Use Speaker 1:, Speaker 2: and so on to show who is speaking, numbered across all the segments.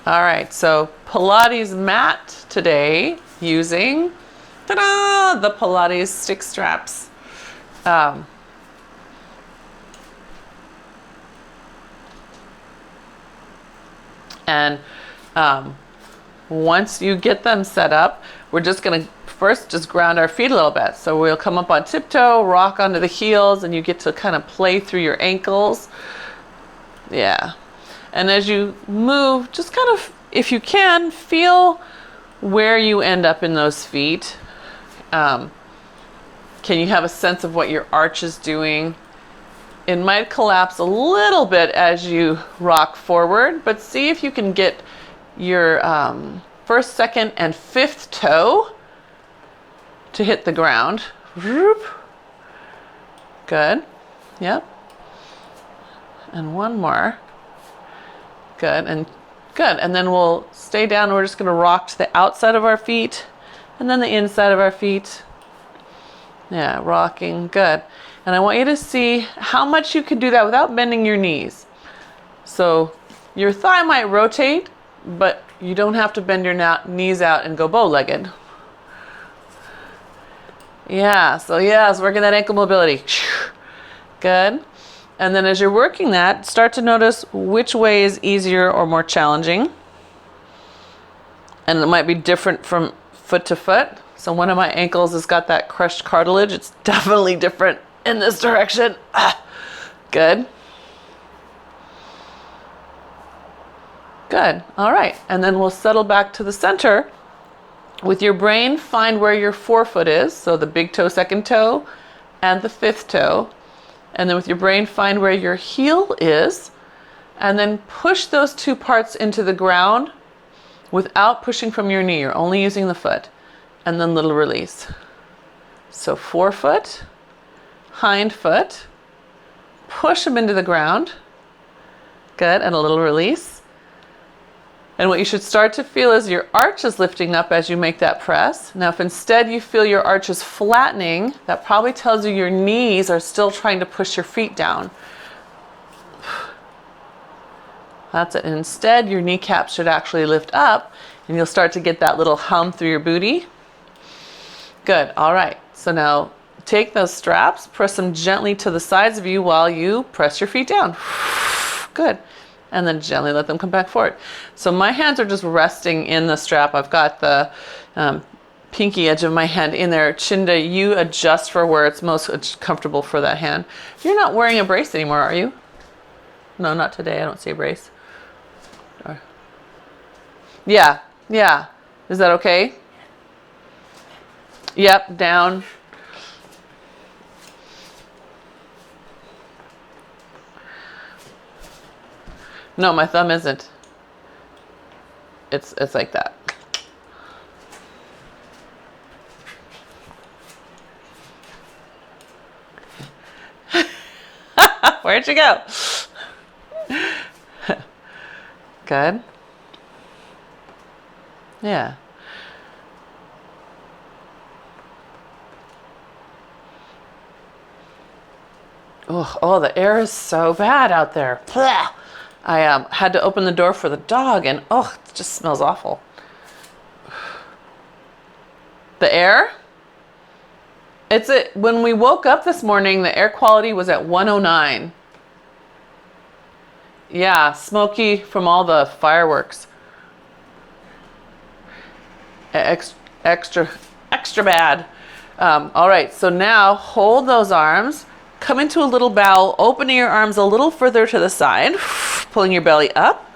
Speaker 1: All right, so Pilates mat today using, ta-da, the Pilates stick straps. Once you get them set up, we're just gonna first just ground our feet a little bit. So we'll come up on tiptoe, rock onto the heels, and you get to kind of play through your ankles. Yeah. And as you move, just kind of, if you can, feel where you end up in those feet. Can you have a sense of what your arch is doing? It might collapse a little bit as you rock forward, but see if you can get your first, second, and fifth toe to hit the ground. Good. Yep. And one more. Good. And good. And then we'll stay down. We're just going to rock to the outside of our feet and then the inside of our feet. Yeah, rocking. Good. And I want you to see how much you can do that without bending your knees. So your thigh might rotate, but you don't have to bend your knees out and go bow-legged. Yeah, so yes, working that ankle mobility. Good. And then as you're working that, start to notice which way is easier or more challenging. And it might be different from foot to foot. So one of my ankles has got that crushed cartilage. It's definitely different in this direction. Good. Good. All right. And then we'll settle back to the center. With your brain, find where your forefoot is. So the big toe, second toe, and the fifth toe. And then with your brain, find where your heel is. And then push those two parts into the ground without pushing from your knee. You're only using the foot. And then little release. So forefoot, hind foot, push them into the ground. Good. And a little release. And what you should start to feel is your arch is lifting up as you make that press. Now, if instead you feel your arch is flattening, that probably tells you your knees are still trying to push your feet down. That's it. And instead, your kneecaps should actually lift up, and you'll start to get that little hum through your booty. Good. All right. So now take those straps, press them gently to the sides of you while you press your feet down. Good. And then gently let them come back forward. So my hands are just resting in the strap. I've got the pinky edge of my hand in there. Chinda, you adjust for where it's most comfortable for that hand. You're not wearing a brace anymore, are you? No, not today. I don't see a brace. Yeah, yeah. Is that okay? Yep, down. No, my thumb isn't. It's like that. Where'd you go? Good. Yeah. Oh, the air is so bad out there. Blah. I had to open the door for the dog, and it just smells awful. The air? When we woke up this morning, the air quality was at 109. Yeah, smoky from all the fireworks. Extra bad. All right, so now hold those arms. Come into a little bow, opening your arms a little further to the side, pulling your belly up.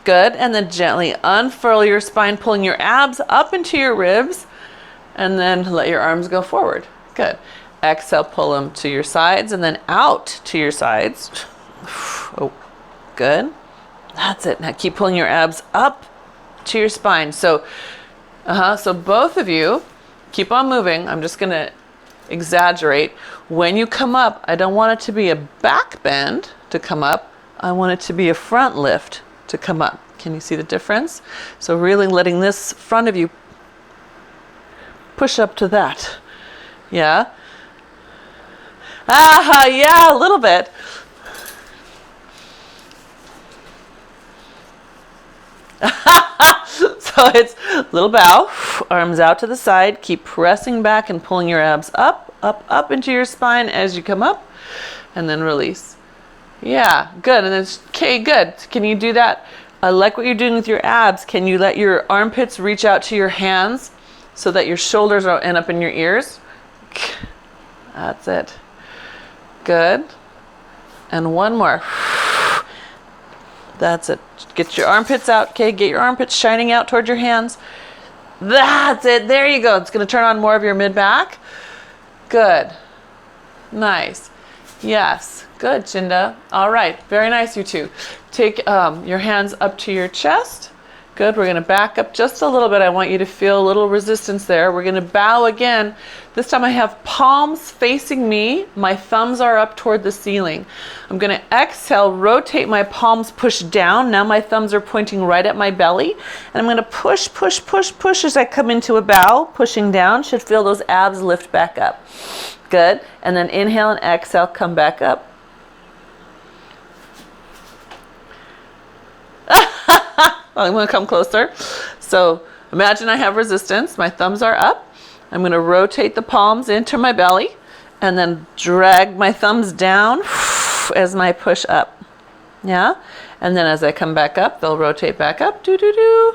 Speaker 1: Good. And then gently unfurl your spine, pulling your abs up into your ribs, and then let your arms go forward. Good. Exhale, pull them to your sides and then out to your sides. Oh, good. That's it. Now keep pulling your abs up to your spine. So both of you keep on moving. I'm just going to exaggerate. When you come up, I don't want it to be a back bend to come up. I want it to be a front lift to come up. Can you see the difference? So really letting this front of you push up to that. Yeah. Yeah, a little bit. So it's little bow, arms out to the side. Keep pressing back and pulling your abs up, up, up into your spine as you come up, and then release. Yeah, good. And then, okay, good. Can you do that? I like what you're doing with your abs. Can you let your armpits reach out to your hands so that your shoulders end up in your ears? That's it. Good. And one more. That's it. Get your armpits out. Okay, get your armpits shining out toward your hands. That's it. There you go. It's going to turn on more of your mid-back. Good. Nice. Yes. Good, Chinda. All right. Very nice, you two. Take your hands up to your chest. Good. We're going to back up just a little bit. I want you to feel a little resistance there. We're going to bow again. This time I have palms facing me. My thumbs are up toward the ceiling. I'm going to exhale, rotate my palms, push down. Now my thumbs are pointing right at my belly. And I'm going to push, push, push, push as I come into a bow. Pushing down. Should feel those abs lift back up. Good. And then inhale and exhale, come back up. I'm going to come closer. So imagine I have resistance. My thumbs are up. I'm going to rotate the palms into my belly and then drag my thumbs down as my push up. Yeah. And then as I come back up, they'll rotate back up. Do, do, do.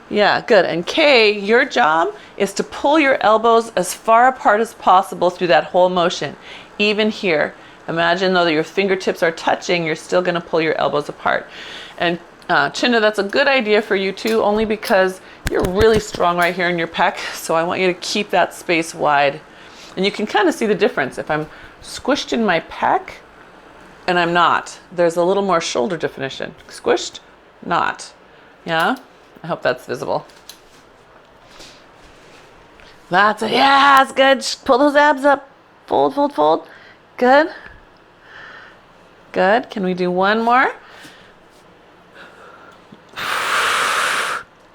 Speaker 1: Yeah, good. And Kay, your job is to pull your elbows as far apart as possible through that whole motion. Even here. Imagine though that your fingertips are touching, you're still going to pull your elbows apart. And Chinda, that's a good idea for you too, only because you're really strong right here in your pec. So I want you to keep that space wide. And you can kind of see the difference. If I'm squished in my pec and I'm not, there's a little more shoulder definition. Squished, not. Yeah? I hope that's visible. That's it. Yeah, that's good. Pull those abs up. Fold, fold, fold. Good. Good. Can we do one more?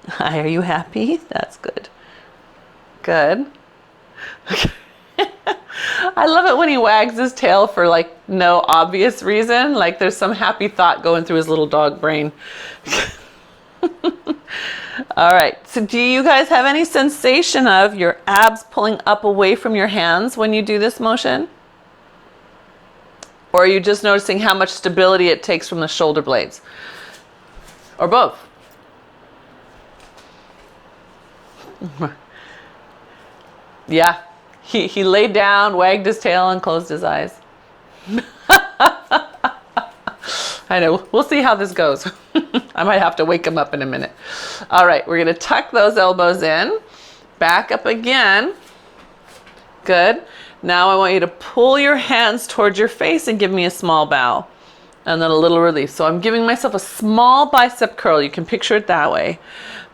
Speaker 1: Hi, are you happy? That's good. Good. I love it when he wags his tail for like no obvious reason. Like there's some happy thought going through his little dog brain. All right. So do you guys have any sensation of your abs pulling up away from your hands when you do this motion? Or are you just noticing how much stability it takes from the shoulder blades? Or both? Yeah, he laid down, wagged his tail, and closed his eyes. I know. We'll see how this goes. I might have to wake him up in a minute. All right, we're going to tuck those elbows in. Back up again. Good. Now I want you to pull your hands towards your face and give me a small bow. And then a little release. So I'm giving myself a small bicep curl. You can picture it that way.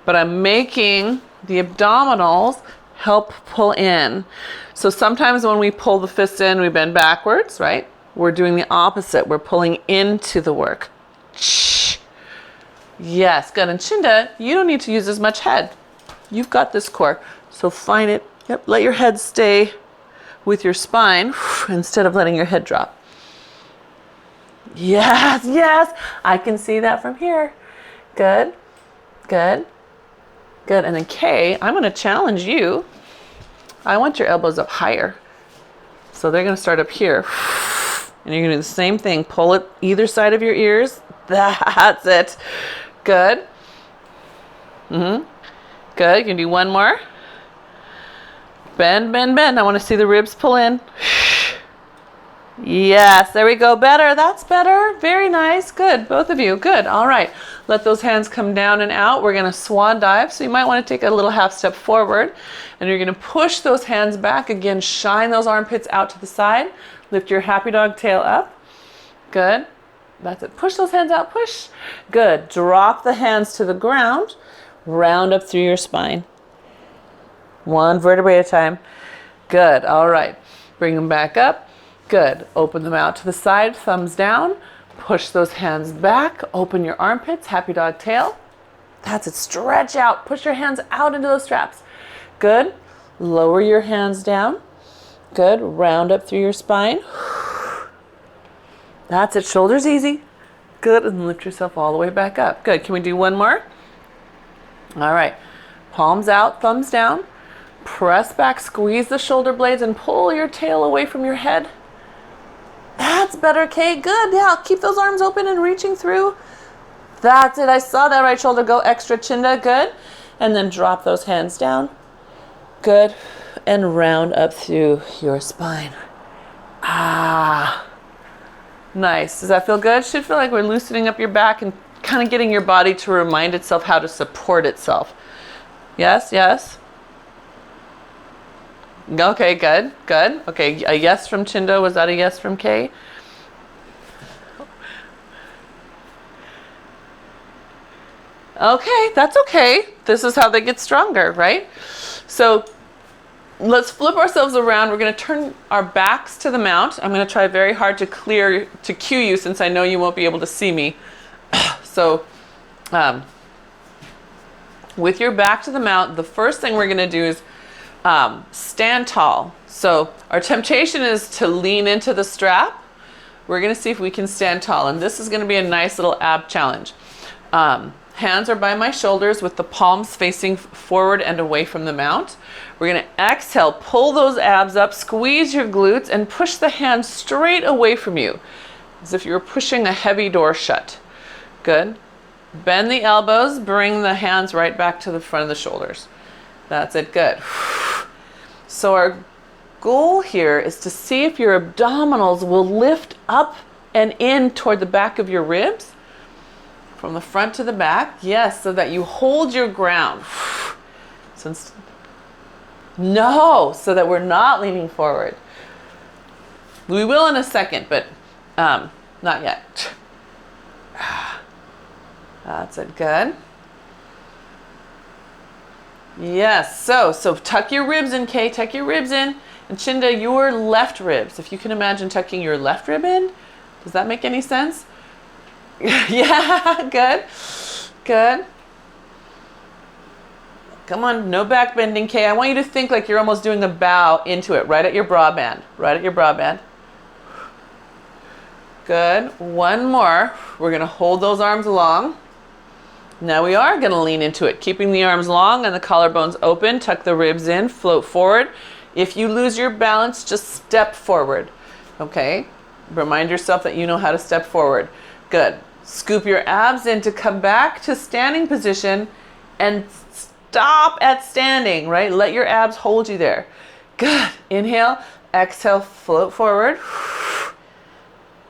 Speaker 1: But I'm making the abdominals help pull in. So sometimes when we pull the fists in, we bend backwards, right? We're doing the opposite. We're pulling into the work. Yes, good. And Chinda, you don't need to use as much head. You've got this core. So find it. Yep, let your head stay with your spine instead of letting your head drop. Yes, yes. I can see that from here. Good, good. Good, and then Kay, I'm going to challenge you. I want your elbows up higher. So they're going to start up here. And you're going to do the same thing. Pull it either side of your ears. That's it. Good. Good, you can do one more. Bend, bend, bend. I want to see the ribs pull in. Yes, there we go. Better. That's better. Very nice. Good. Both of you. Good. All right. Let those hands come down and out. We're going to swan dive. So you might want to take a little half step forward. And you're going to push those hands back. Again, shine those armpits out to the side. Lift your happy dog tail up. Good. That's it. Push those hands out. Push. Good. Drop the hands to the ground. Round up through your spine. One vertebrae at a time. Good. All right. Bring them back up. Good. Open them out to the side, thumbs down. Push those hands back. Open your armpits, happy dog tail. That's it. Stretch out. Push your hands out into those straps. Good. Lower your hands down. Good. Round up through your spine. That's it. Shoulders easy. Good. And lift yourself all the way back up. Good. Can we do one more? All right, palms out, thumbs down. Press back, squeeze the shoulder blades, and pull your tail away from your head. That's better, Kate. Good. Yeah, keep those arms open and reaching through. That's it. I saw that right shoulder go extra, Chinda. Good. And then drop those hands down. Good. And round up through your spine. Ah. Nice. Does that feel good? Should feel like we're loosening up your back and kind of getting your body to remind itself how to support itself. Yes, yes. Okay, good, good. Okay, a yes from Chinda. Was that a yes from Kay? Okay, that's okay. This is how they get stronger, right? So let's flip ourselves around. We're going to turn our backs to the mount. I'm going to try very hard to cue you since I know you won't be able to see me. So with your back to the mount, the first thing we're going to do is stand tall. So our temptation is to lean into the strap. We're going to see if we can stand tall. And this is going to be a nice little ab challenge. Hands are by my shoulders with the palms facing forward and away from the mount. We're going to exhale, pull those abs up, squeeze your glutes, and push the hands straight away from you, as if you were pushing a heavy door shut. Good. Bend the elbows, bring the hands right back to the front of the shoulders. That's it. Good. So our goal here is to see if your abdominals will lift up and in toward the back of your ribs. From the front to the back, yes, so that you hold your ground. So that we're not leaning forward. We will in a second, but not yet. That's it, good. Yes, so tuck your ribs in, Kay, tuck your ribs in. And Chinda, your left ribs, if you can imagine tucking your left rib in. Does that make any sense? Yeah, good, good. Come on, no back bending, Kay. I want you to think like you're almost doing a bow into it, right at your bra band, right at your bra band. Good, one more. We're gonna hold those arms long. Now we are gonna lean into it, keeping the arms long and the collarbones open, tuck the ribs in, float forward. If you lose your balance, just step forward, okay? Remind yourself that you know how to step forward. Good. Scoop your abs in to come back to standing position and stop at standing, right? Let your abs hold you there. Good. Inhale, exhale, float forward.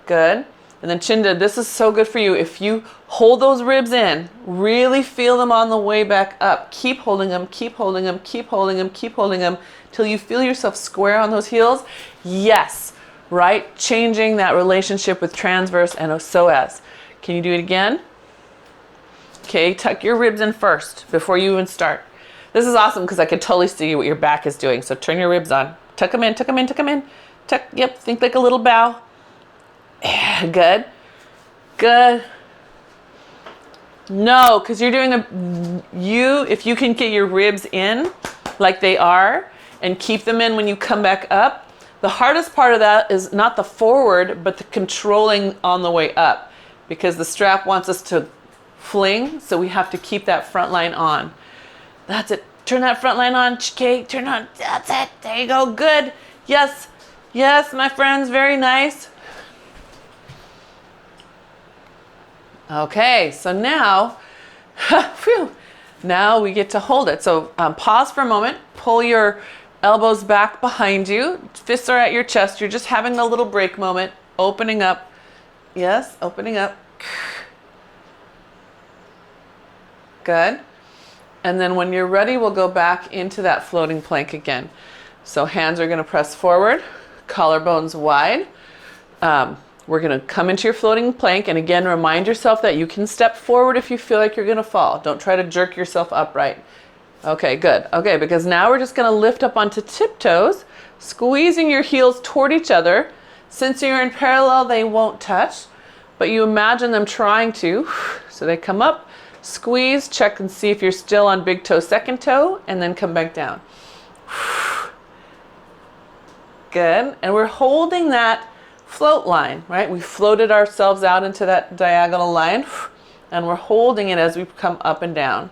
Speaker 1: Good. And then Chinda, this is so good for you. If you hold those ribs in, really feel them on the way back up. Keep holding them, keep holding them, keep holding them, keep holding them till you feel yourself square on those heels. Yes, right? Changing that relationship with transverse and psoas. Can you do it again? Okay, tuck your ribs in first before you even start. This is awesome because I can totally see what your back is doing. So turn your ribs on. Tuck them in, tuck them in, tuck them in. Tuck, yep, think like a little bow. Yeah, good. Good. No, because you're doing if you can get your ribs in like they are and keep them in when you come back up, the hardest part of that is not the forward, but the controlling on the way up. Because the strap wants us to fling, so we have to keep that front line on. That's it. Turn that front line on, okay, turn on. That's it. There you go. Good. Yes. Yes, my friends. Very nice. Okay, so now, phew, now we get to hold it. So pause for a moment. Pull your elbows back behind you. Fists are at your chest. You're just having a little break moment. Opening up. Yes, opening up. Good. And then when you're ready, we'll go back into that floating plank again. So hands are going to press forward, collarbones wide. We're going to come into your floating plank. And again, remind yourself that you can step forward if you feel like you're going to fall. Don't try to jerk yourself upright. Okay, good. Okay, because now we're just going to lift up onto tiptoes, squeezing your heels toward each other. Since you're in parallel, they won't touch, but you imagine them trying to. So they come up, squeeze, check and see if you're still on big toe, second toe, and then come back down. Good. And we're holding that float line, right? We floated ourselves out into that diagonal line, and we're holding it as we come up and down.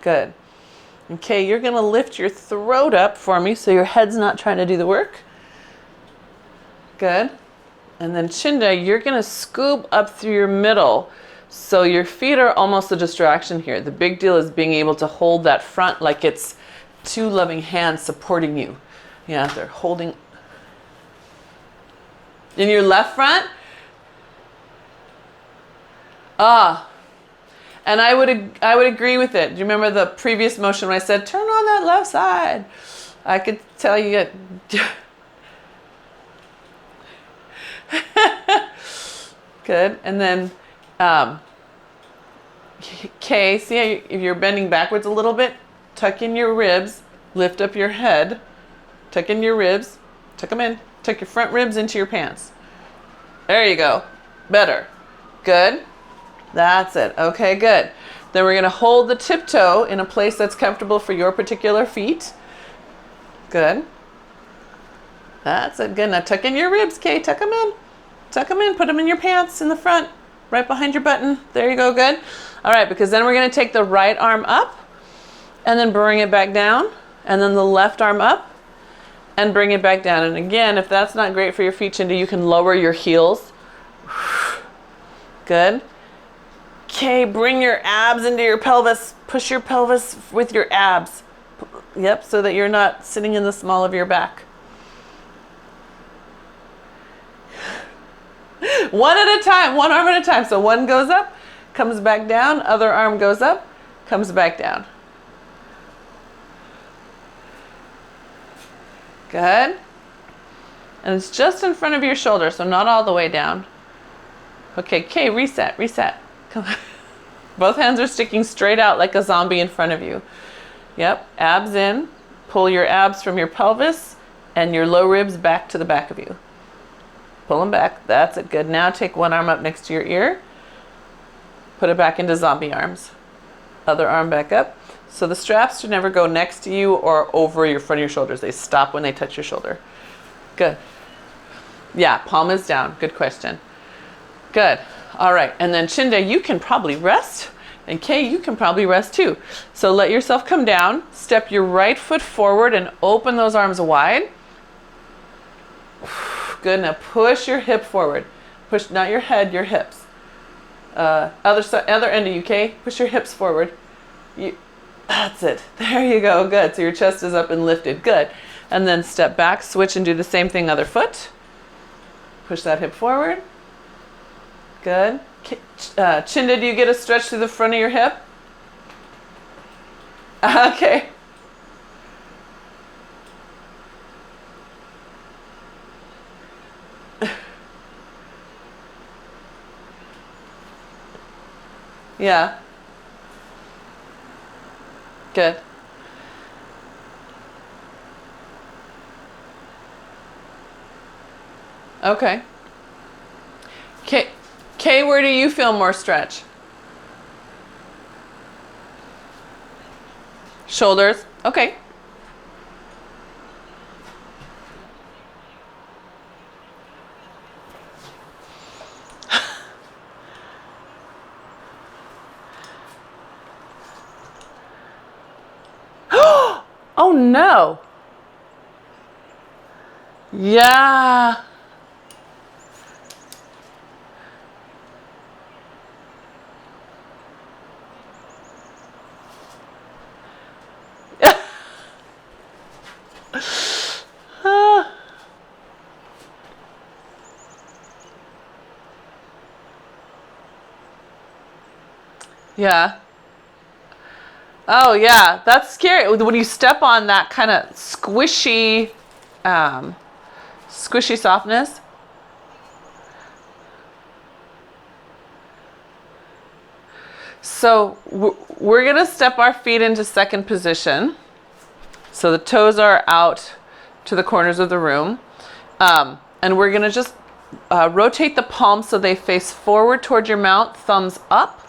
Speaker 1: Good. Okay, you're gonna lift your throat up for me so your head's not trying to do the work. Good. And then Chinda, you're gonna scoop up through your middle. So your feet are almost a distraction here. The big deal is being able to hold that front like it's two loving hands supporting you. Yeah, they're holding. In your left front? And I would agree with it. Do you remember the previous motion when I said, turn on that left side? I could tell you. Good. And then, okay, see how if you're bending backwards a little bit, tuck in your ribs, lift up your head, tuck in your ribs, tuck them in, tuck your front ribs into your pants. There you go. Better. Good. That's it. Okay, good. Then we're going to hold the tiptoe in a place that's comfortable for your particular feet. Good. That's it. Good. Now tuck in your ribs, Kay. Tuck them in. Tuck them in. Put them in your pants in the front, right behind your button. There you go. Good. All right, because then we're going to take the right arm up and then bring it back down, and then the left arm up and bring it back down. And again, if that's not great for your feet, Chinda, you can lower your heels. Good. Okay, bring your abs into your pelvis. Push your pelvis with your abs. Yep, so that you're not sitting in the small of your back. One at a time, one arm at a time. So one goes up, comes back down, other arm goes up, comes back down. Good. And it's just in front of your shoulder, so not all the way down. Okay, reset. Come on. Both hands are sticking straight out like a zombie in front of you. Yep, abs in. Pull your abs from your pelvis and your low ribs back to the back of you. Pull them back. That's it. Good. Now take one arm up next to your ear. Put it back into zombie arms. Other arm back up. So the straps should never go next to you or over your front of your shoulders. They stop when they touch your shoulder. Good. Yeah, palm is down. Good question. Good. All right. And then Chinda, you can probably rest. And Kay, you can probably rest too. So let yourself come down. Step your right foot forward and open those arms wide. Good. Now push your hip forward. Push, not your head, your hips. Other end of you, Kay. Push your hips forward. That's it. There you go. Good. So your chest is up and lifted. Good. And then step back, switch, and do the same thing other foot. Push that hip forward. Good. Chinda, do you get a stretch through the front of your hip? Okay. Yeah. Good. Okay. Kay, where do you feel more stretch? Shoulders. Okay. Oh no. Yeah. Yeah. Oh yeah, that's scary when you step on that kind of squishy softness. So we're gonna step our feet into second position. So the toes are out to the corners of the room. And we're gonna just rotate the palms so they face forward towards your mouth, thumbs up.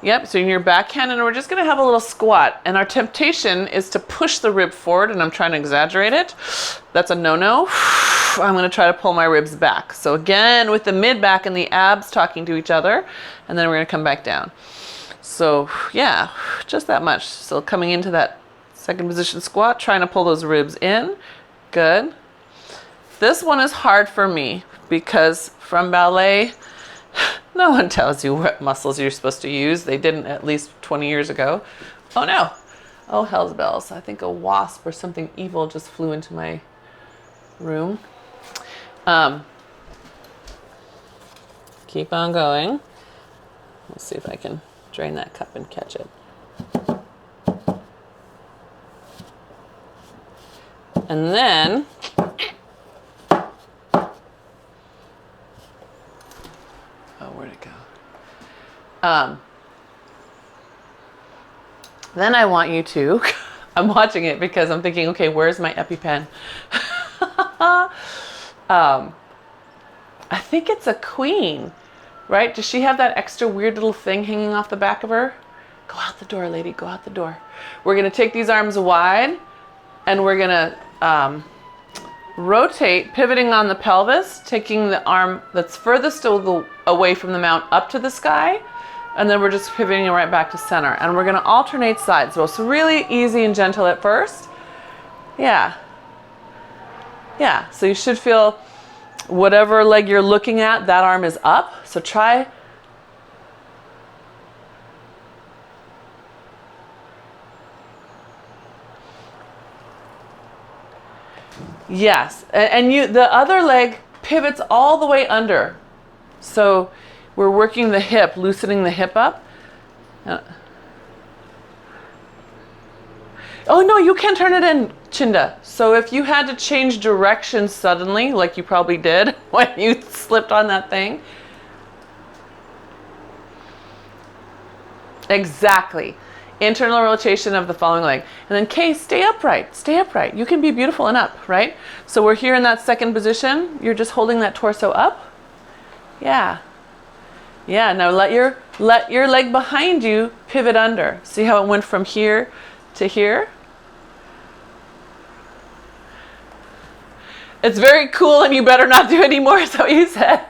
Speaker 1: Yep, so in your backhand, and we're just gonna have a little squat. And our temptation is to push the rib forward, and I'm trying to exaggerate it. That's a no-no. I'm gonna try to pull my ribs back. So again, with the mid back and the abs talking to each other, and then we're gonna come back down. So yeah, just that much. So coming into that second position squat, trying to pull those ribs in. Good. This one is hard for me because from ballet, no one tells you what muscles you're supposed to use. They didn't at least 20 years ago. Oh no. Oh, hell's bells. I think a wasp or something evil just flew into my room. Keep on going. Let's see if I can drain that cup and catch it. And then where'd it go? Then I want you to, I'm watching it because I'm thinking, okay, where's my EpiPen? I think it's a queen, right? Does she have that extra weird little thing hanging off the back of her? Go out the door, lady, go out the door. We're gonna take these arms wide and we're gonna rotate, pivoting on the pelvis, taking the arm that's furthest away from the mount up to the sky, and then we're just pivoting it right back to center. And we're gonna alternate sides. So it's really easy and gentle at first. Yeah. Yeah, so you should feel whatever leg you're looking at, that arm is up. So try. Yes, and the other leg pivots all the way under. So we're working the hip, loosening the hip up. Oh no, you can turn it in, Chinda. So if you had to change direction suddenly, like you probably did when you slipped on that thing. Exactly. Internal rotation of the following leg. And then Kay, stay upright, stay upright. You can be beautiful and up, right? So we're here in that second position. You're just holding that torso up. Yeah. Yeah, now let your leg behind you pivot under. See how it went from here to here? It's very cool and you better not do any more, is that what you said?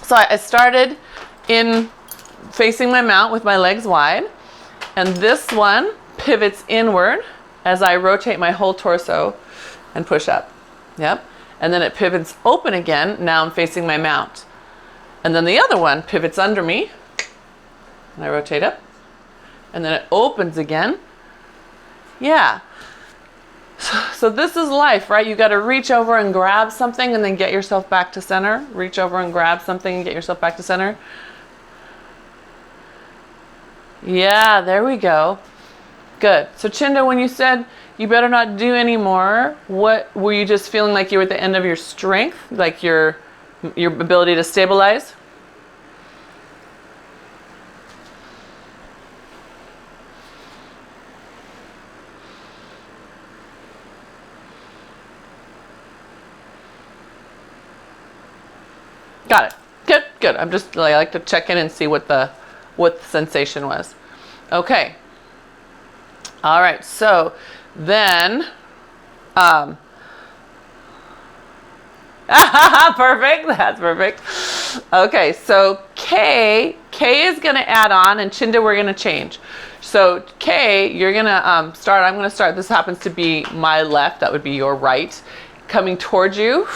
Speaker 1: So I started in facing my mount with my legs wide, and this one pivots inward as I rotate my whole torso and push up. Yep. And then it pivots open again. Now I'm facing my mount. And then the other one pivots under me, and I rotate up. And then it opens again. Yeah. So this is life, right? You got to reach over and grab something and then get yourself back to center. Reach over and grab something and get yourself back to center. Yeah, there we go. Good. So Chinda, when you said you better not do any more, what were you just feeling like you were at the end of your strength, like your ability to stabilize? Got it. Good, good. I'm just, I like to check in and see what the sensation was. Okay. All right. So then, perfect. That's perfect. Okay. So K is going to add on, and Chinda we're going to change. So K, you're going to start. I'm going to start. This happens to be my left. That would be your right. Coming towards you.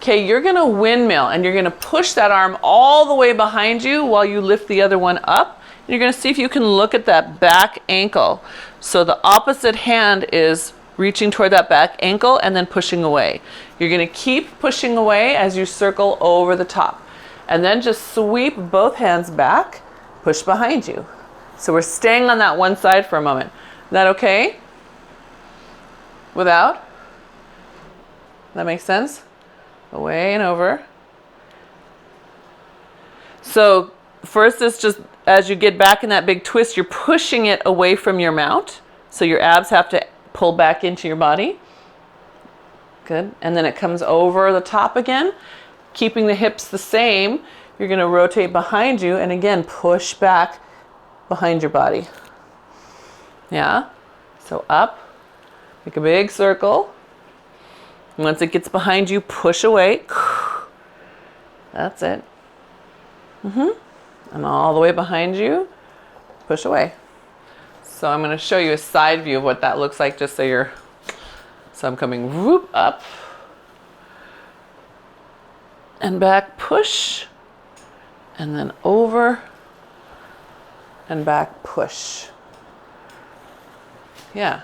Speaker 1: Okay, you're gonna windmill and you're gonna push that arm all the way behind you while you lift the other one up. And you're gonna see if you can look at that back ankle. So the opposite hand is reaching toward that back ankle and then pushing away. You're gonna keep pushing away as you circle over the top. And then just sweep both hands back, push behind you. So we're staying on that one side for a moment. Is that okay? Without? That makes sense? Away and over. So first is just as you get back in that big twist, you're pushing it away from your mount. So your abs have to pull back into your body. Good. And then it comes over the top again. Keeping the hips the same, you're going to rotate behind you and again push back behind your body. Yeah. So up, make a big circle. Once it gets behind you, push away. That's it. And all the way behind you, push away. So I'm going to show you a side view of what that looks like, just so you're, so I'm coming whoop up and back, push, and then over and back, push. Yeah,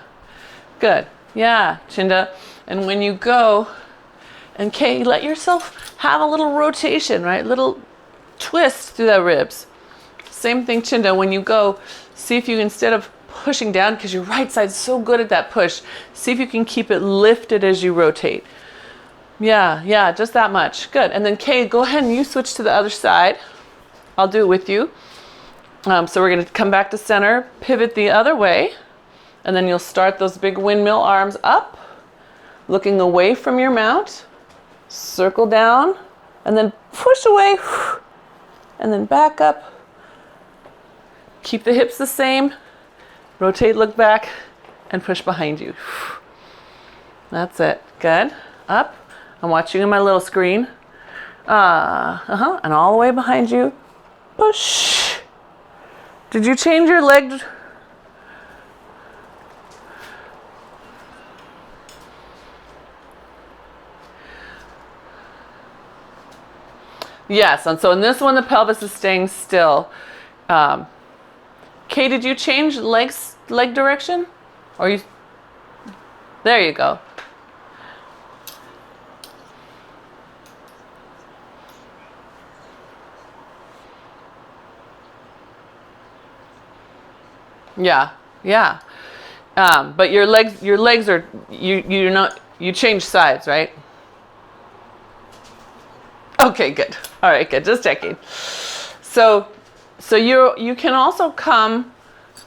Speaker 1: good. Yeah, Chinda. And when you go, and Kay, let yourself have a little rotation, right? Little twist through the ribs. Same thing, Chinda. When you go, see if you, instead of pushing down, because your right side's so good at that push, see if you can keep it lifted as you rotate. Yeah, just that much. Good. And then Kay, go ahead and you switch to the other side. I'll do it with you. So we're going to come back to center, pivot the other way, and then you'll start those big windmill arms up, looking away from your mount, circle down, and then push away, and then back up. Keep the hips the same, rotate, look back, and push behind you. That's it. Good. Up. I'm watching on my little screen. And all the way behind you. Push. Did you change your leg? Yes, and so in this one, the pelvis is staying still. Kay, did you change leg direction? Or you? There you go. Yeah. But your legs are, you're not, you change sides, right? Okay, good. All right, good. Just checking. So you can also come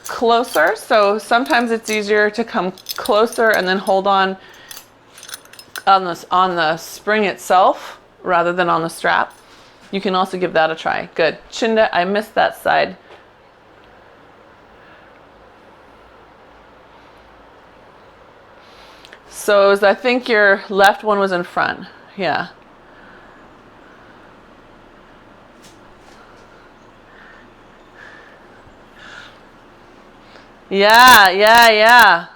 Speaker 1: closer. So sometimes it's easier to come closer and then hold on the spring itself rather than on the strap. You can also give that a try. Good. Chinda, I missed that side. So I think your left one was in front. Yeah. Yeah.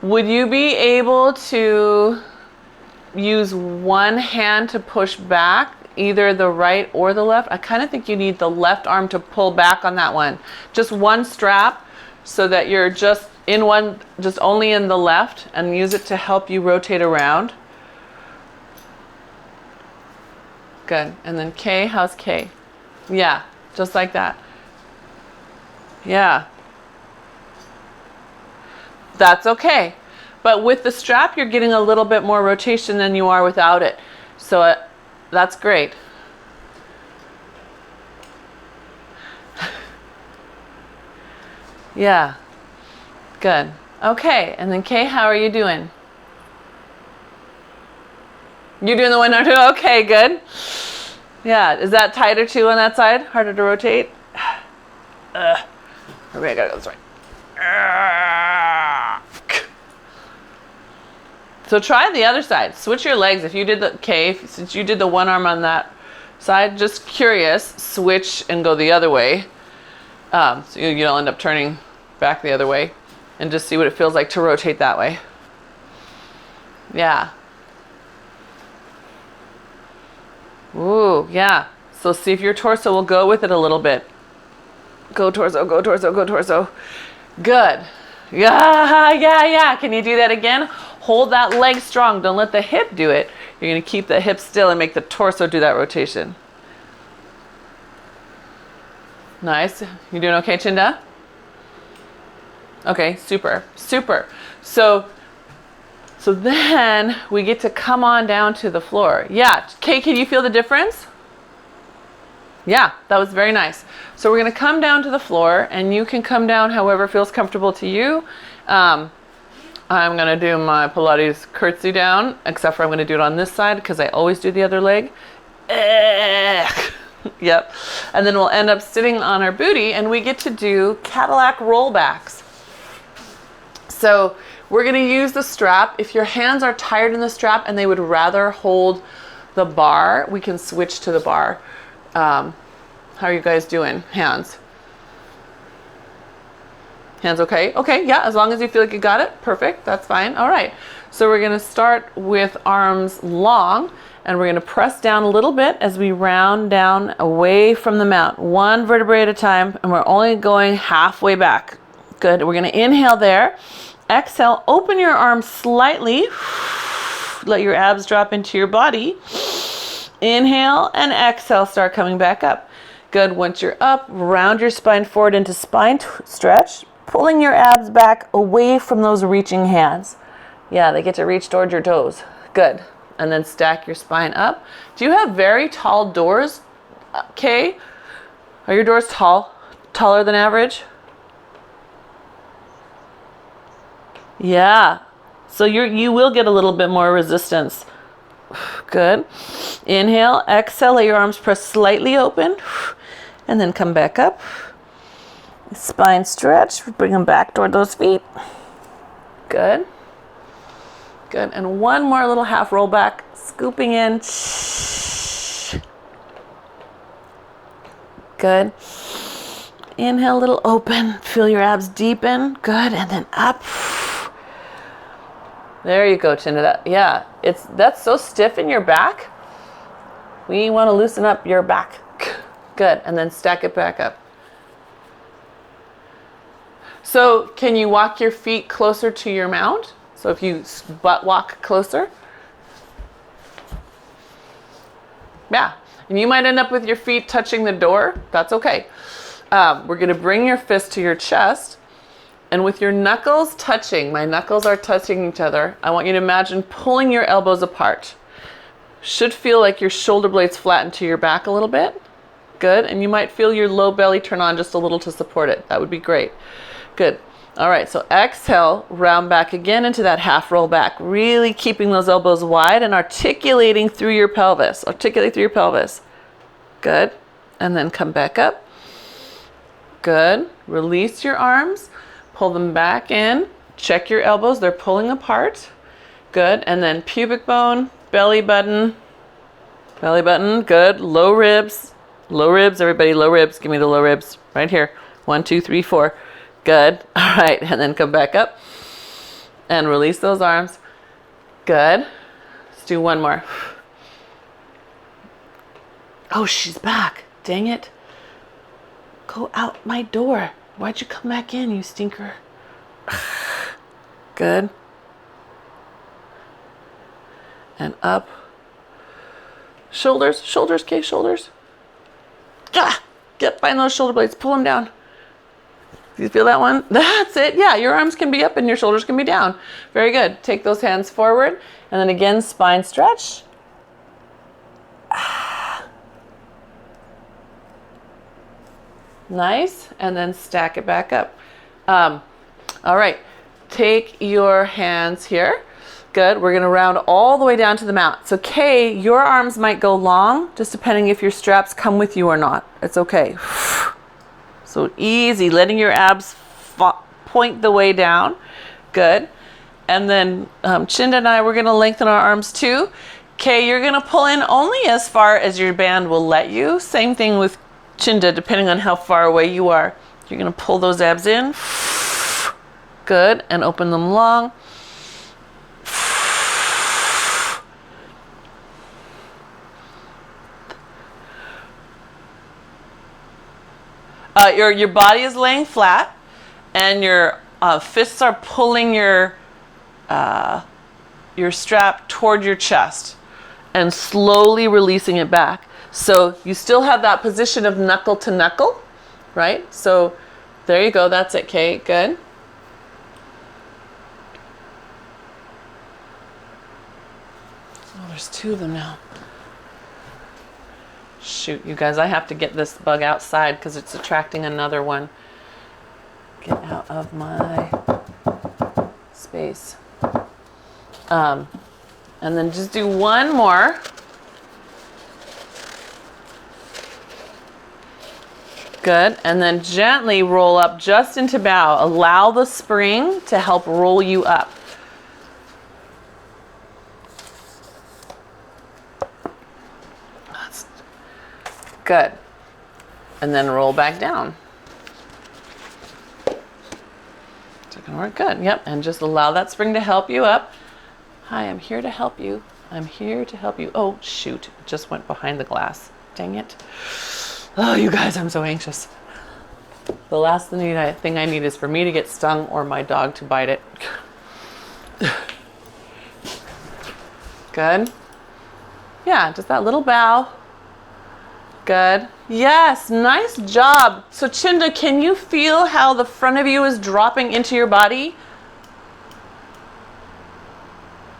Speaker 1: Would you be able to use one hand to push back, either the right or the left? I kind of think you need the left arm to pull back on that one. Just one strap so that you're just in one, just only in the left, and use it to help you rotate around. Good. And then Kay, how's Kay? Yeah, just like that. Yeah. That's okay. But with the strap, you're getting a little bit more rotation than you are without it. So that's great. Yeah. Good. Okay. And then Kay, how are you doing? You doing the one or two? Okay, good. Yeah. Is that tighter too on that side? Harder to rotate? Maybe I gotta go this way. So try the other side. Switch your legs. If you did the since you did the one arm on that side, just curious, switch and go the other way. So you don't end up turning back the other way, and just see what it feels like to rotate that way. Yeah. Ooh, yeah. So see if your torso will go with it a little bit. Go torso, go torso, go torso. Good. Yeah. Can you do that again? Hold that leg strong. Don't let the hip do it. You're going to keep the hip still and make the torso do that rotation. Nice. You doing okay, Chinda? Okay, super. So then we get to come on down to the floor. Yeah. Kay, can you feel the difference? Yeah, that was very nice. So we're going to come down to the floor, and you can come down however feels comfortable to you. I'm going to do my Pilates curtsy down, except for I'm going to do it on this side because I always do the other leg. Yep. And then we'll end up sitting on our booty, and we get to do Cadillac rollbacks. So we're gonna use the strap. If your hands are tired in the strap and they would rather hold the bar, we can switch to the bar. How are you guys doing? Hands? Hands okay? Okay, yeah, as long as you feel like you got it, perfect, that's fine. All right, so we're gonna start with arms long, and we're gonna press down a little bit as we round down away from the mount, one vertebrae at a time, and we're only going halfway back. Good, we're gonna inhale there. Exhale, open your arms slightly. Let your abs drop into your body. Inhale and exhale, start coming back up. Good, once you're up, round your spine forward into spine stretch, pulling your abs back away from those reaching hands. Yeah, they get to reach towards your toes. Good, and then stack your spine up. Do you have very tall doors, Kay? Are your doors tall? Taller than average? Yeah, so you will get a little bit more resistance. Good. Inhale, exhale, let your arms press slightly open, and then come back up. Spine stretch, bring them back toward those feet. Good. Good, and one more little half roll back, scooping in. Good. Inhale, a little open, feel your abs deepen. Good, and then up. There you go, Chinda. Yeah, that's so stiff in your back. We want to loosen up your back. Good, and then stack it back up. So can you walk your feet closer to your mount? So if you butt walk closer. Yeah, and you might end up with your feet touching the door. That's okay. We're gonna bring your fist to your chest, and with your knuckles touching, my knuckles are touching each other, I want you to imagine pulling your elbows apart. Should feel like your shoulder blades flatten to your back a little bit. Good, and you might feel your low belly turn on just a little to support it. That would be great. Good. All right, so exhale, round back again into that half roll back, really keeping those elbows wide and articulating through your pelvis. Articulate through your pelvis. Good, and then come back up. Good, release your arms. Pull them back in, check your elbows, they're pulling apart. Good, and then pubic bone, belly button, good, low ribs, everybody, low ribs, give me the low ribs, right here, 1, 2, 3, 4, good, all right, and then come back up, and release those arms, good, let's do one more. Oh, she's back, dang it, go out my door. Why'd you come back in, you stinker? Good. And up. Shoulders, Kay, shoulders. Ah, get behind those shoulder blades, pull them down. Do you feel that one? That's it, yeah, your arms can be up and your shoulders can be down. Very good, take those hands forward, and then again, spine stretch. Nice, and then stack it back up. All right, take your hands here. Good, we're gonna round all the way down to the mount. So Kay, your arms might go long, just depending if your straps come with you or not. It's okay. So easy, letting your abs point the way down. Good, and then Chinda and I, we're gonna lengthen our arms too. Kay, you're gonna pull in only as far as your band will let you. Same thing with Chinda, depending on how far away you are. You're gonna pull those abs in. Good, and open them long. Your body is laying flat, and your fists are pulling your strap toward your chest, and slowly releasing it back. So you still have that position of knuckle to knuckle, right? So there you go, that's it, Kay, good. Oh, there's two of them now. Shoot, you guys, I have to get this bug outside because it's attracting another one. Get out of my space. And then just do one more. Good. And then gently roll up just into bow. Allow the spring to help roll you up. That's good. And then roll back down. It's gonna work good. Yep. And just allow that spring to help you up. Hi, I'm here to help you. I'm here to help you. Oh, shoot. It just went behind the glass. Dang it. Oh, you guys, I'm so anxious. The last thing I need is for me to get stung or my dog to bite it. Good. Yeah, just that little bow. Good. Yes, nice job. So Chinda, can you feel how the front of you is dropping into your body?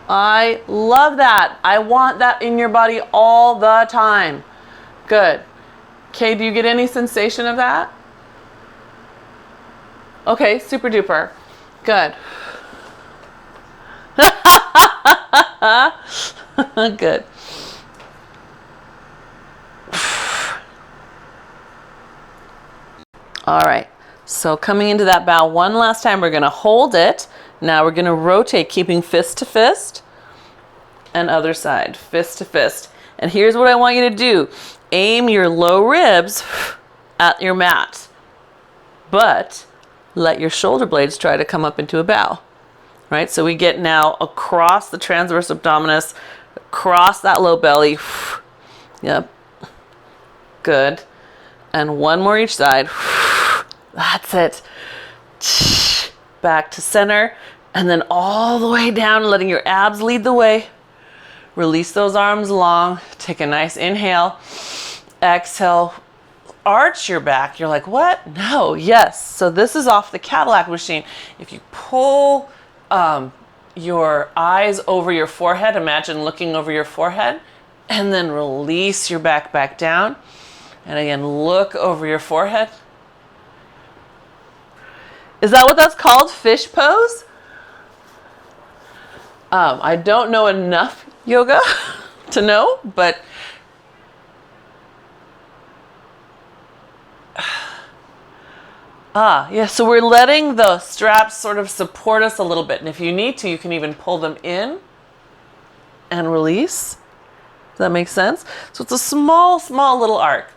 Speaker 1: I love that. I want that in your body all the time. Good. Okay, do you get any sensation of that? Okay, super duper. Good. Good. All right, so coming into that bow one last time, we're gonna hold it. Now we're gonna rotate, keeping fist to fist and other side, fist to fist. And here's what I want you to do. Aim your low ribs at your mat, but let your shoulder blades try to come up into a bow, right? So we get now across the transverse abdominis, across that low belly. Yep, good. And one more each side. That's it. Back to center, and then all the way down, letting your abs lead the way. Release those arms long. Take a nice inhale. Exhale. Arch your back. You're like, what? No. Yes. So this is off the Cadillac machine. If you pull your eyes over your forehead, imagine looking over your forehead, and then release your back down. And again, look over your forehead. Is that what that's called? Fish pose? I don't know enough yoga to know, but yeah, so we're letting the straps sort of support us a little bit. And if you need to, you can even pull them in and release. Does that make sense? So it's a small little arc.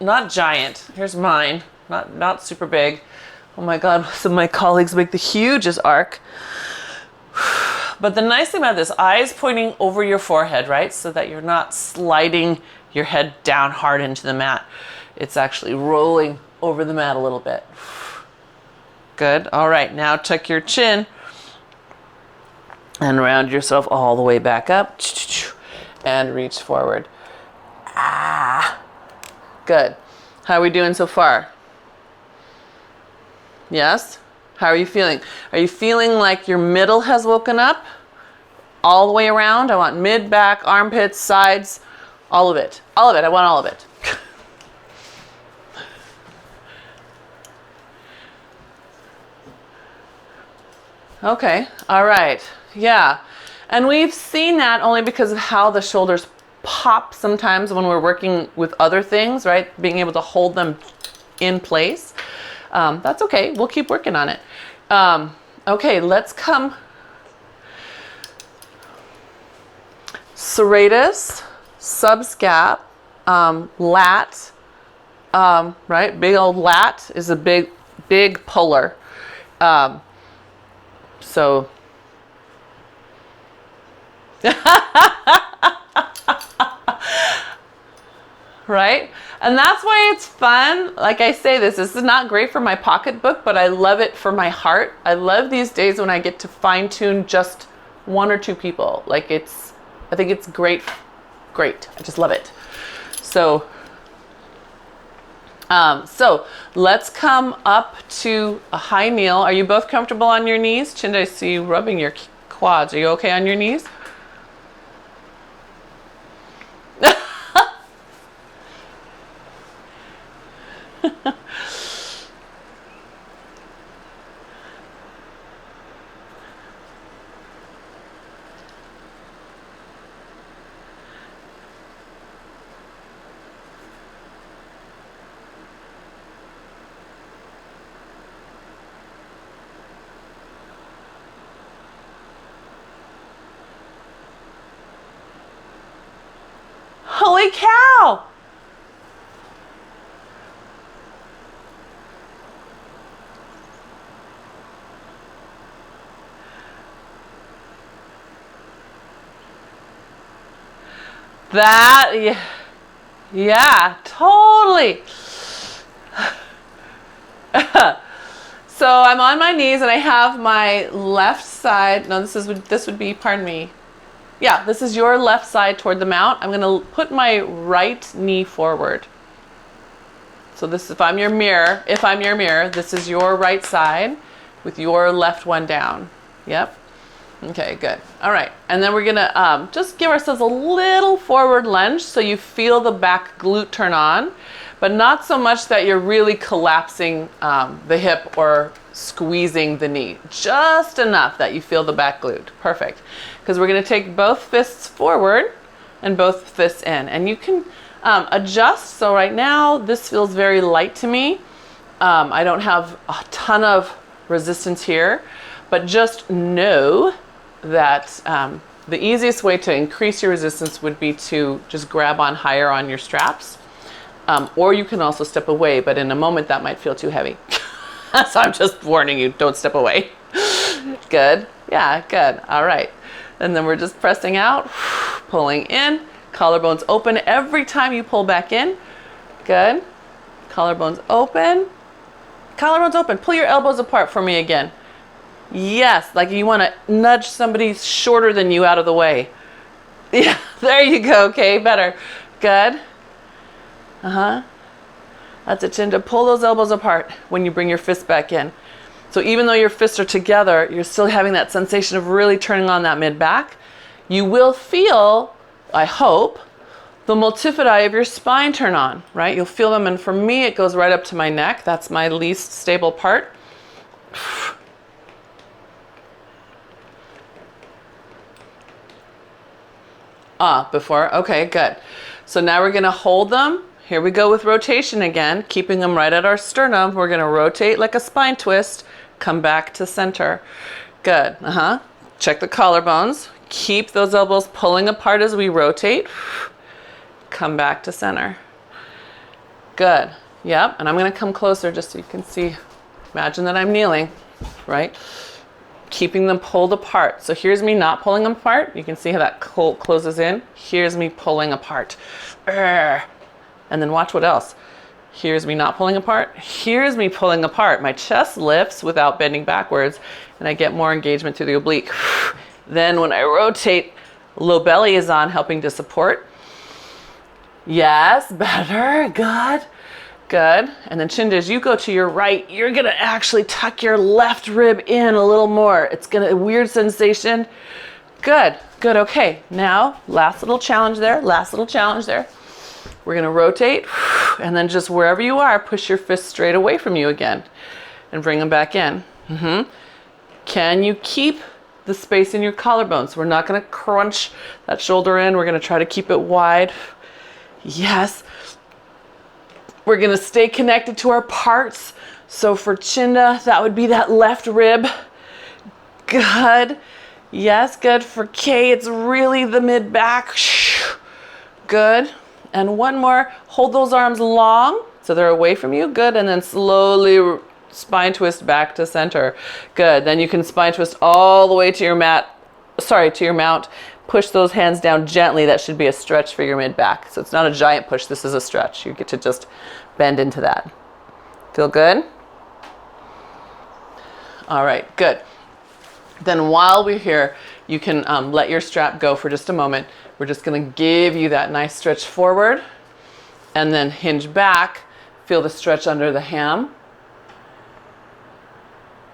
Speaker 1: Not giant. Here's mine. Not super big. Oh my God, some of my colleagues make the hugest arc. But the nice thing about this, eyes pointing over your forehead, right? So that you're not sliding your head down hard into the mat. It's actually rolling over the mat a little bit. Good. All right, now tuck your chin and round yourself all the way back up and reach forward. Good. How are we doing so far? Yes? How are you feeling? Are you feeling like your middle has woken up? All the way around? I want mid, back, armpits, sides, all of it. All of it. I want all of it. Okay. All right. Yeah. And we've seen that only because of how the shoulders pop sometimes when we're working with other things, right? Being able to hold them in place. That's okay. We'll keep working on it. Okay, let's come. Serratus, subscap, lat, right? Big old lat is a big puller. So right? And that's why it's fun. Like I say, this is not great for my pocketbook, but I love it for my heart. I love these days when I get to fine tune just one or two people. Like I think it's great. Great. I just love it. So, so let's come up to a high kneel. Are you both comfortable on your knees? Chinda, I see you rubbing your quads. Are you okay on your knees? cow. That, yeah, yeah, totally. So I'm on my knees and I have my left side. No, this would be, pardon me. Yeah, this is your left side toward the mat. I'm going to put my right knee forward. So this, if I'm your mirror, this is your right side with your left one down. Yep. Okay, good. All right. And then we're going to just give ourselves a little forward lunge so you feel the back glute turn on, but not so much that you're really collapsing the hip or squeezing the knee. Just enough that you feel the back glute. Perfect. Because we're going to take both fists forward and both fists in. And you can adjust. So right now, this feels very light to me. I don't have a ton of resistance here, but just know that the easiest way to increase your resistance would be to just grab on higher on your straps. Or you can also step away, but in a moment that might feel too heavy. So I'm just warning you, don't step away. Good. Yeah, good. All right. And then we're just pressing out, pulling in, collarbones open every time you pull back in. Good. Collarbones open. Collarbones open. Pull your elbows apart for me again. Yes, like you want to nudge somebody shorter than you out of the way. Yeah, there you go. Okay, better. Good. That's it, chin to pull those elbows apart when you bring your fists back in. So even though your fists are together, you're still having that sensation of really turning on that mid-back. You will feel, I hope, the multifidi of your spine turn on, right? You'll feel them, and for me, it goes right up to my neck. That's my least stable part. Before, okay, good. So now we're gonna hold them. Here we go with rotation again, keeping them right at our sternum. We're gonna rotate like a spine twist, come back to center. Good, Check the collarbones. Keep those elbows pulling apart as we rotate. Come back to center. Good, yep, and I'm gonna come closer just so you can see. Imagine that I'm kneeling, right? Keeping them pulled apart. So here's me not pulling them apart. You can see how that closes in. Here's me pulling apart. And then watch what else. Here's me not pulling apart. Here's me pulling apart. My chest lifts without bending backwards, and I get more engagement through the oblique. Then when I rotate, low belly is on, helping to support. Yes, better, good. Good. And then chin as you go to your right, you're going to actually tuck your left rib in a little more. It's going to, a weird sensation. Good. Good. Okay. Now, last little challenge there. We're going to rotate, and then just wherever you are, push your fists straight away from you again and bring them back in. Can you keep the space in your collarbones? We're not going to crunch that shoulder in. We're going to try to keep it wide. Yes. We're going to stay connected to our parts. So for Chinda, that would be that left rib. Good. Yes, good. For K, it's really the mid-back. Good. And one more. Hold those arms long so they're away from you. Good. And then slowly spine twist back to center. Good. Then you can spine twist all the way to your mat. Sorry, to your mount. Push those hands down gently. That should be a stretch for your mid-back. So it's not a giant push. This is a stretch. You get to just bend into that. Feel good? All right, good. Then while we're here, you can let your strap go for just a moment. We're just going to give you that nice stretch forward and then hinge back. Feel the stretch under the ham.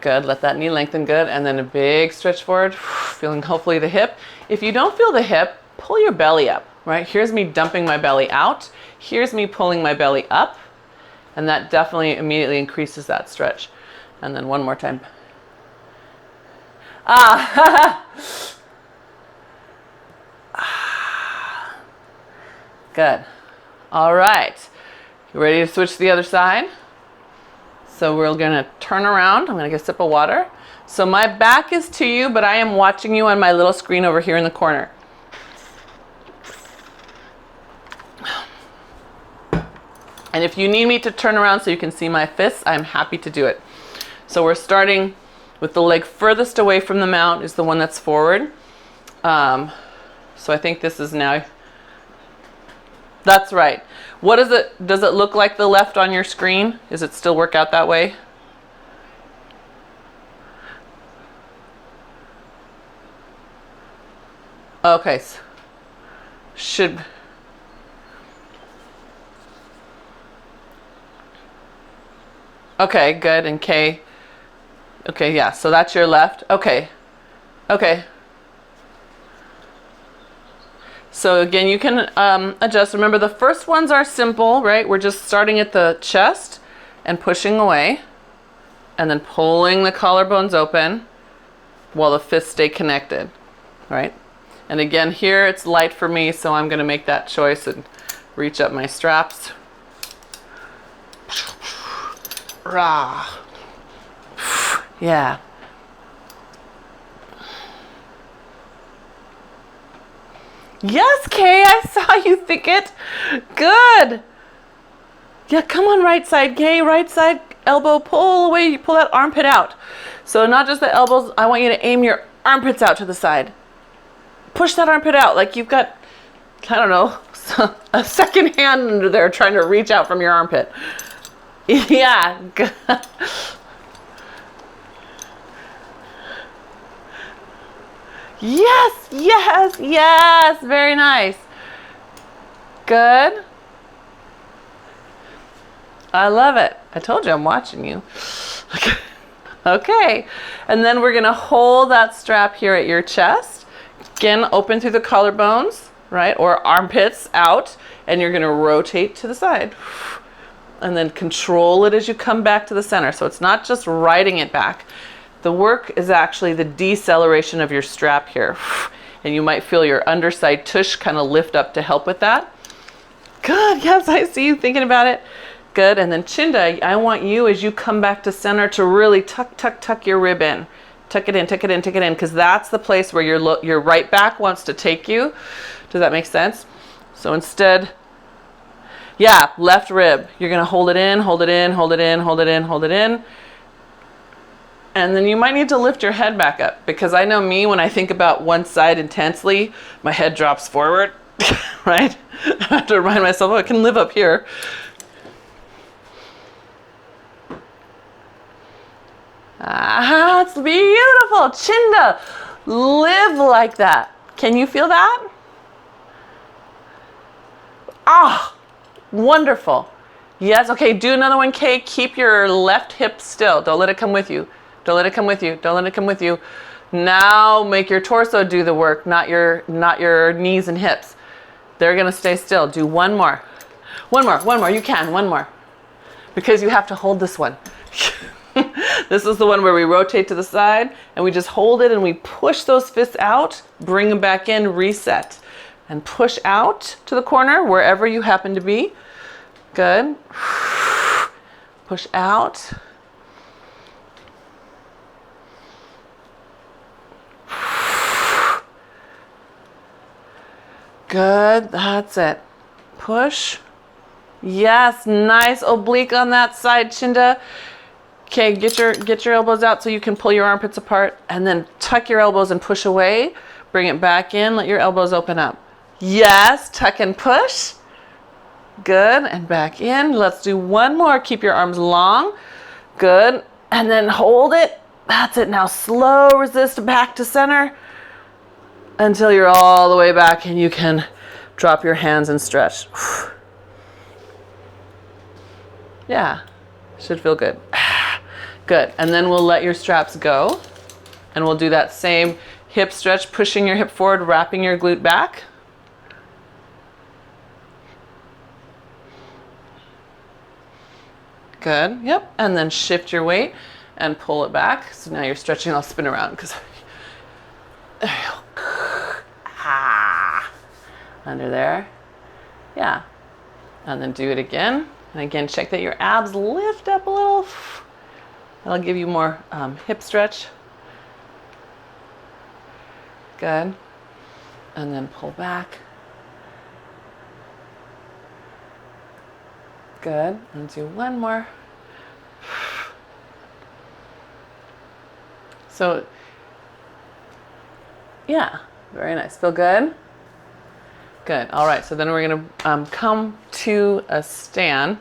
Speaker 1: Good. Let that knee lengthen. Good. And then a big stretch forward, feeling hopefully the hip. If you don't feel the hip, pull your belly up, right? Here's me dumping my belly out. Here's me pulling my belly up. And that definitely immediately increases that stretch. And then one more time. Good. All right. You ready to switch to the other side? So we're going to turn around. I'm going to get a sip of water. So my back is to you, but I am watching you on my little screen over here in the corner. And if you need me to turn around so you can see my fists, I'm happy to do it. So we're starting with the leg furthest away from the mount is the one that's forward. So I think this is now, that's right. What is it, does it look like the left on your screen? Does it still work out that way? Okay, should, okay, good, and K, okay, yeah, so that's your left, okay, okay. So again, you can adjust. Remember, the first ones are simple, right? We're just starting at the chest and pushing away, and then pulling the collarbones open while the fists stay connected, right? And again, here it's light for me, so I'm gonna make that choice and reach up my straps. Rah. Yeah. Yes, Kay, I saw you think it. Good. Yeah, come on, right side, Kay. Right side, elbow, pull away. You pull that armpit out. So not just the elbows, I want you to aim your armpits out to the side. Push that armpit out like you've got, I don't know, a second hand under there trying to reach out from your armpit. Yeah. Good. Yes, yes, yes. Very nice. Good. I love it. I told you I'm watching you. Okay. And then we're going to hold that strap here at your chest. Again, open through the collarbones, right? Or armpits out. And you're going to rotate to the side. And then control it as you come back to the center. So it's not just riding it back. The work is actually the deceleration of your strap here. And you might feel your underside tush kind of lift up to help with that. Good, yes, I see you thinking about it. Good, and then Chinda, I want you as you come back to center to really tuck your rib in. Tuck it in, tuck it in, tuck it in, because that's the place where your right back wants to take you. Does that make sense? So instead, yeah, left rib. You're gonna hold it in, hold it in, hold it in, hold it in, hold it in. And then you might need to lift your head back up, because I know me, when I think about one side intensely, my head drops forward, right? I have to remind myself, oh, I can live up here. Ah, it's beautiful. Chinda, live like that. Can you feel that? Ah, wonderful. Yes, okay, do another one, Kay. Keep your left hip still. Don't let it come with you. Don't let it come with you. Don't let it come with you. Now make your torso do the work, not your knees and hips. They're gonna stay still. Do one more. One more. You can, one more. Because you have to hold this one. This is the one where we rotate to the side and we just hold it and we push those fists out, bring them back in, reset. And push out to the corner, wherever you happen to be. Good. Push out. Good, that's it. Push. Yes, nice oblique on that side, Chinda. Okay, get your elbows out so you can pull your armpits apart, and then tuck your elbows and push away. Bring it back in, let your elbows open up. Yes, tuck and push. Good, and back in. Let's do one more. Keep your arms long. Good, and then hold it. That's it. Now slow resist back to center until you're all the way back and you can drop your hands and stretch. Yeah, should feel good. Good, and then we'll let your straps go and we'll do that same hip stretch, pushing your hip forward, wrapping your glute back. Good, yep, and then shift your weight and pull it back. So now you're stretching, I'll spin around because there you go. Ah, under there, yeah, and then do it again. And again, check that your abs lift up a little. That'll give you more hip stretch. Good. And then pull back. Good. And do one more. So, yeah, very nice. Feel good? Good. All right. So then we're going to come to a stand,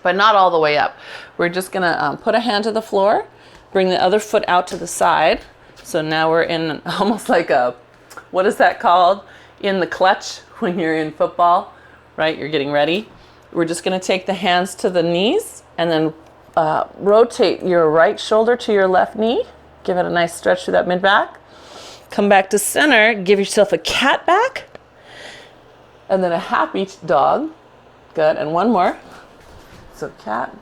Speaker 1: but not all the way up. We're just going to put a hand to the floor, bring the other foot out to the side. So now we're in almost like a, what is that called? In the clutch when you're in football, right? You're getting ready. We're just going to take the hands to the knees and then rotate your right shoulder to your left knee. Give it a nice stretch through that mid-back. Come back to center. Give yourself a cat back. And then a happy dog. Good. And one more. So cat,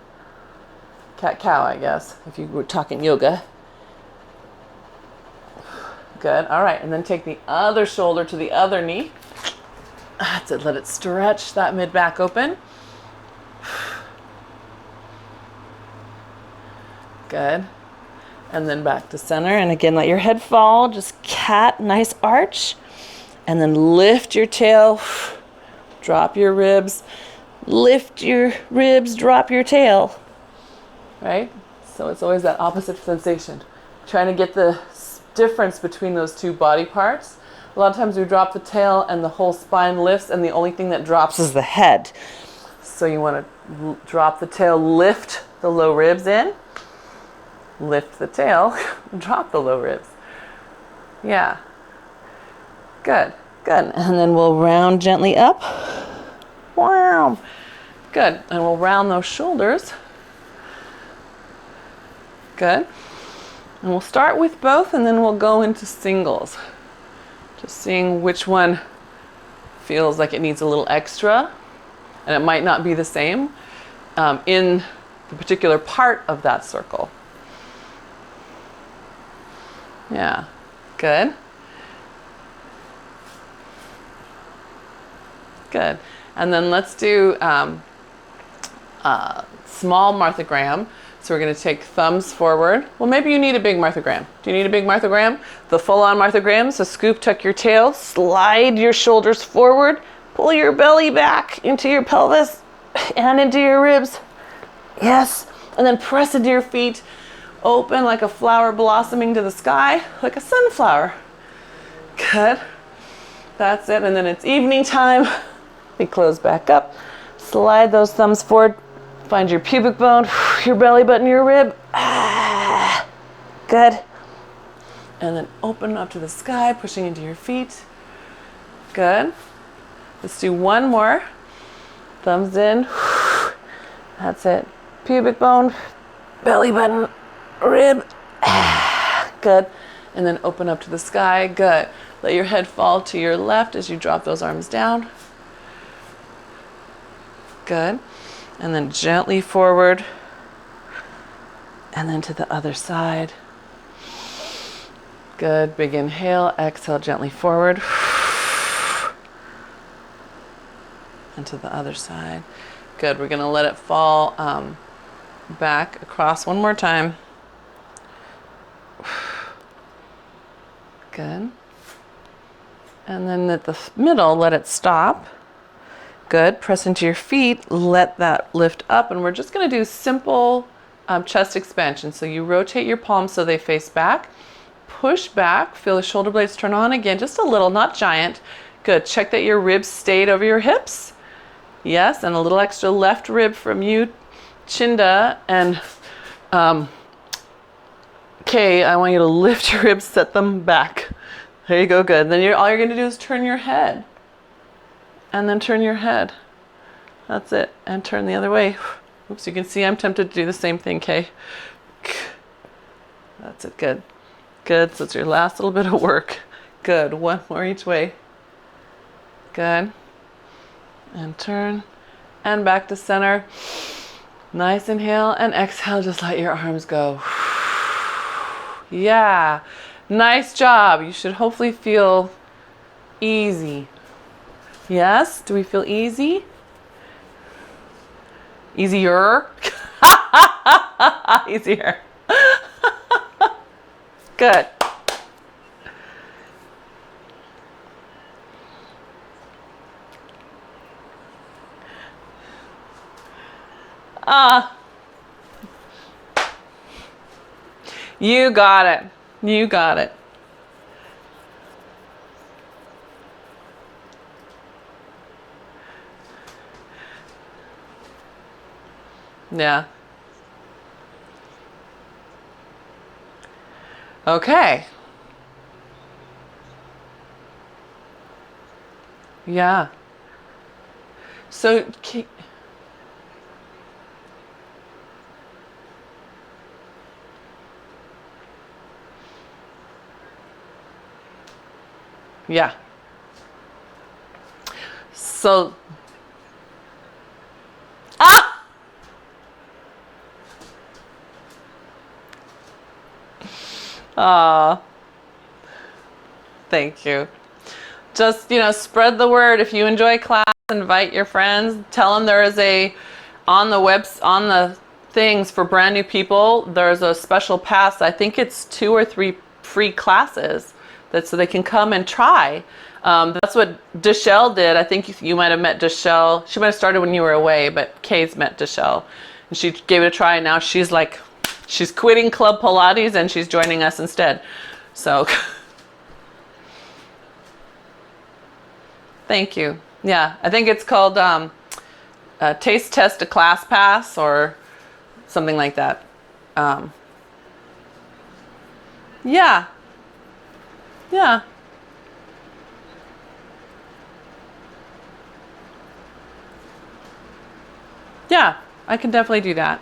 Speaker 1: cow, I guess, if you were talking yoga. Good. All right. And then take the other shoulder to the other knee. That's it. Let it stretch that mid-back open. Good. And then back to center. And again, let your head fall. Just cat, nice arch. And then lift your tail. Drop your ribs. Lift your ribs, drop your tail. Right? So it's always that opposite sensation. Trying to get the difference between those two body parts. A lot of times we drop the tail and the whole spine lifts and the only thing that drops is the head. So you want to drop the tail, lift the low ribs in, lift the tail, drop the low ribs. Yeah. Good. Good. And then we'll round gently up. Wow. Good. And we'll round those shoulders. Good. And we'll start with both and then we'll go into singles. Just seeing which one feels like it needs a little extra. And it might not be the same in the particular part of that circle. Yeah. Good. Good. And then let's do small Martha Graham. So we're going to take thumbs forward. Well, maybe you need a big Martha Graham. Do you need a big Martha Graham? The full-on Martha Graham. So scoop, tuck your tail, slide your shoulders forward, pull your belly back into your pelvis and into your ribs. Yes. And then press into your feet. Open like a flower blossoming to the sky, like a sunflower. Good. That's it. And then it's evening time. We close back up. Slide those thumbs forward. Find your pubic bone, your belly button, your rib. Ah, good. And then open up to the sky, pushing into your feet. Good. Let's do one more. Thumbs in. That's it. Pubic bone, belly button, rib. Ah, good. And then open up to the sky. Good. Let your head fall to your left as you drop those arms down. Good. And then gently forward. And then to the other side. Good. Big inhale. Exhale gently forward. And to the other side. Good. We're going to let it fall back across one more time. Good. And then at the middle, let it stop. Good. Press into your feet. Let that lift up. And we're just going to do simple chest expansion. So you rotate your palms so they face back. Push back. Feel the shoulder blades turn on again. Just a little, not giant. Good. Check that your ribs stayed over your hips. Yes. And a little extra left rib from you, Chinda. And Kay, I want you to lift your ribs, set them back. There you go. Good. Then all you're going to do is turn your head. And then turn your head. That's it. And turn the other way. Oops, you can see I'm tempted to do the same thing, Kay. That's it. Good. Good. So it's your last little bit of work. Good. One more each way. Good. And turn. And back to center. Nice inhale and exhale. Just let your arms go. Yeah. Nice job. You should hopefully feel easy. Yes? Do we feel easy? Easier? Easier. Good. Ah, you got it. You got it. Yeah. Okay. Yeah. So, yeah. So, ah! Aw, thank you. Just, spread the word. If you enjoy class, invite your friends. Tell them there is on the things for brand new people, there's a special pass. I think it's 2 or 3 free classes so they can come and try. That's what Deshelle did. I think you might have met Deshelle. She might have started when you were away, but Kay's met Deshelle. And she gave it a try, and now she's quitting Club Pilates and she's joining us instead. So thank you. Yeah, I think it's called Taste Test a Class Pass or something like that. Yeah, yeah, yeah. I can definitely do that.